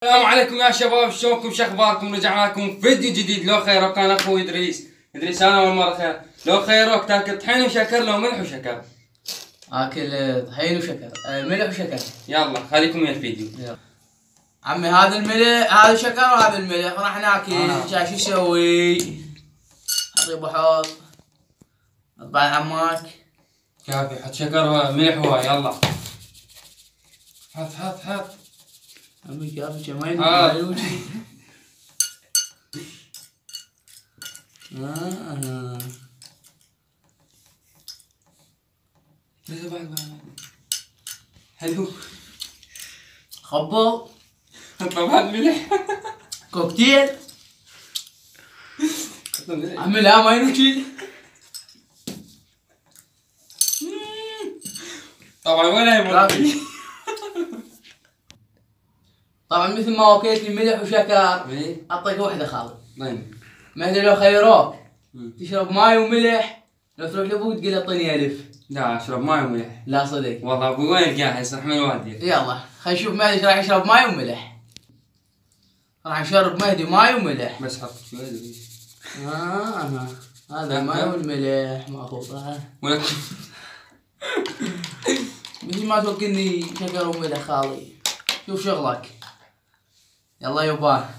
السلام عليكم يا شباب، شلونكم؟ شو اخباركم؟ رجعنا لكم فيديو جديد. لو خيروك انا اخوي ادريس انا اول مره خير. لو خيروك تاكل طحين وشكر لو ملح وشكر؟ اكل طحين وشكر، ملح وشكر. يلا خليكم ويا الفيديو. يلا عمي، هذا الملح، هذا شكر وهذا الملح، راح ناكل. شو نسوي؟ حطي بحوض، اطبع عماك. كافي، حط شكر ملح هواي. يلا حط عمي كافي ما يدري. حلو. خبل طبعا ملح. كوكتيل. عمي لا ما ينوشي. طبعا ولا كافي. طبعا مثل ما وكيت لي ملح وشكر، اعطيك واحده خالد. مهدي لو خيروك تشرب ماي وملح، لو تروح لابوك تقول له اعطيني الف. لا اشرب ماي وملح. لا صدق والله ابوي وين جاهز؟ راح من الوادي. يلا خلينا نشوف مهدي ايش راح يشرب. ماي وملح. راح نشرب مهدي ماي وملح. بس حط شوي. هذا الماي والملح ماخوذ. ولكن مثل ما توكلني شكر وملح خالي. شوف شغلك. يلا يبا.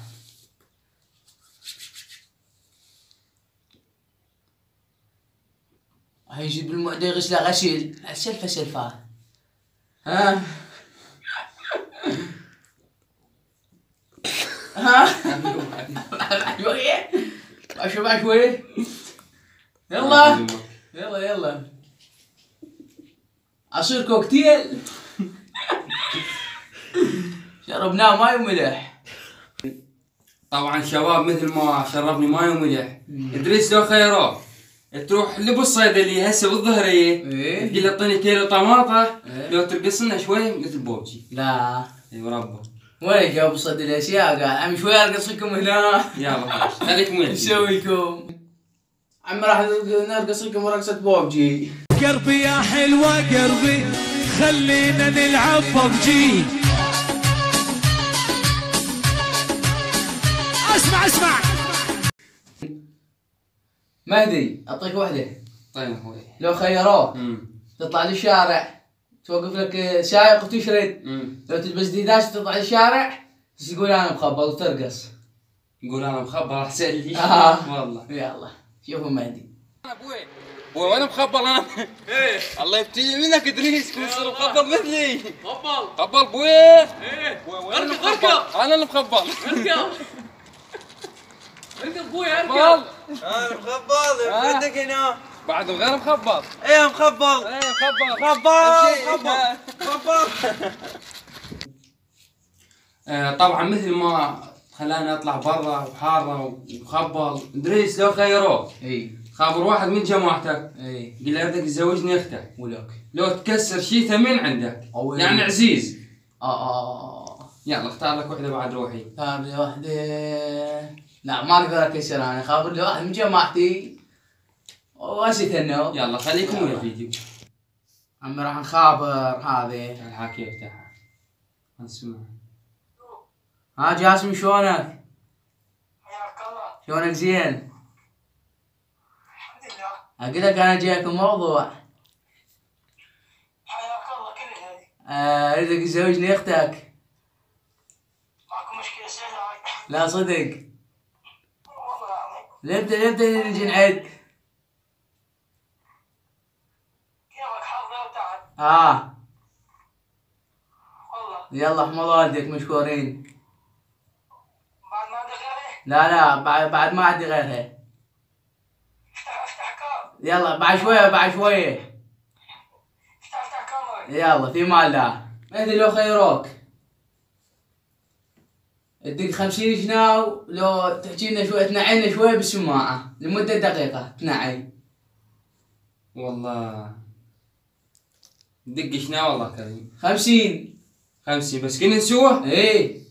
هيجيب المعدة غسله غسيل، سلفه سلفه. ها شوية اشرب شوية. يلا يلا عصير كوكتيل. شربناه ماي وملح. طبعا شباب مثل ما شربني ماي وملح، ادريس لو خيروك تروح لابو الصيدلي هسه بالظهريه تقول له اعطيني كيلو طماطه لو ترقص لنا شوي مثل بوبجي. لا ايوه ربه وين جاب الصيدلي اشياء؟ قال عمي شوي ارقص لكم هنا. يلا خليكم وين ايش نسوي لكم؟ عمي راح نرقص لكم رقصه بوبجي. قلبي يا حلوه قلبي خلينا نلعب ببجي. اسمع مهدي اعطيك وحده. طيب اخوي لو خيروك تطلع للشارع توقف لك سايق وتشرد، لو تلبس ديداش تطلع للشارع تقول انا مخبل وترقص. يقول انا مخبر احسن لي. والله يلا شوفوا مهدي. ابوي وانا مخبر انا. ايه الله يبتلي منك ادريس، كل صار مخبر مثلي. خبل بوي. ايه اركب انا اللي مخبر. اركب ابوي اركب. انا مخبل عندك هنا بعد غير مخبر. ايه مخبل. ايه مخبر. طبعا مثل ما خلاني اطلع برا وحاره ومخبل، ادريس لو خيروك خابر واحد من جماعتك قل له بدك تزوجني اختك ولك لو تكسر شيء ثمين عندك يعني عزيز. يلا اختار لك وحده بعد روحي. اختار لي وحده. لا ما اقدر اكسر انا. خابر لي واحد من جماعتي واسيتنه. يلا خليكم ويا الفيديو. عمي راح نخابر هذه الحاكي بتاعها نسمع. ها جاسم شلونك؟ حياك الله. شلونك زين؟ الحمد لله. اقول لك انا جايك الموضوع. حياك الله. كل هذه اريدك تزوجني اختك. ماكو مشكله سهله هاي. لا صدق. والله العظيم. لمتى نجي نعد؟ كيفك حظ وتعب. والله. يلا احمد والدك مشكورين. بعد ما عندك غيره. لا بعد ما عندي غيرها. افتح كام. يلا بعد شويه. افتح كام. يلا في مال الله. مهدي لو خيروك تدق 50 جناو لو تحكي لنا شوي تنعينا شوي بالسماعه لمده دقيقه تنعي. والله دق شنو والله كريم. 50 بس كنا نسوه. ايه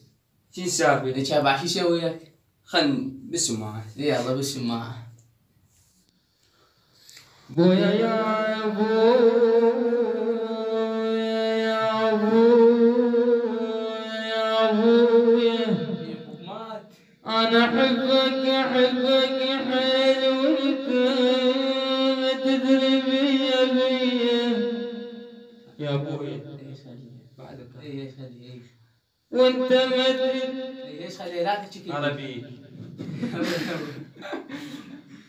شو السالفه؟ ليش بعد شو يسوي لك؟ خل بالسماعه. يلا بالسماعه. بويا يا بويا يا بويا انا احبك احبك حيل وانت ما تدري بيا يا ابوي بعدك ايش خلي وانت ما تدري ايش خلي لا تشكي عربي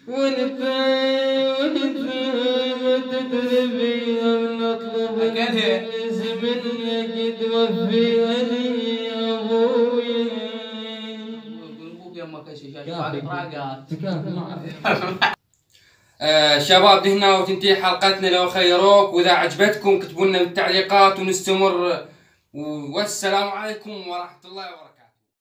وانت ما تدري بيا بنطلب الجلس منك توفيها لي يا ابوي ابوك يمك ايش بعد طراقات شباب هنا وتنتهي حلقتنا لو خيروك، واذا عجبتكم اكتبوا لنا بالتعليقات ونستمر، والسلام عليكم ورحمة الله وبركاته.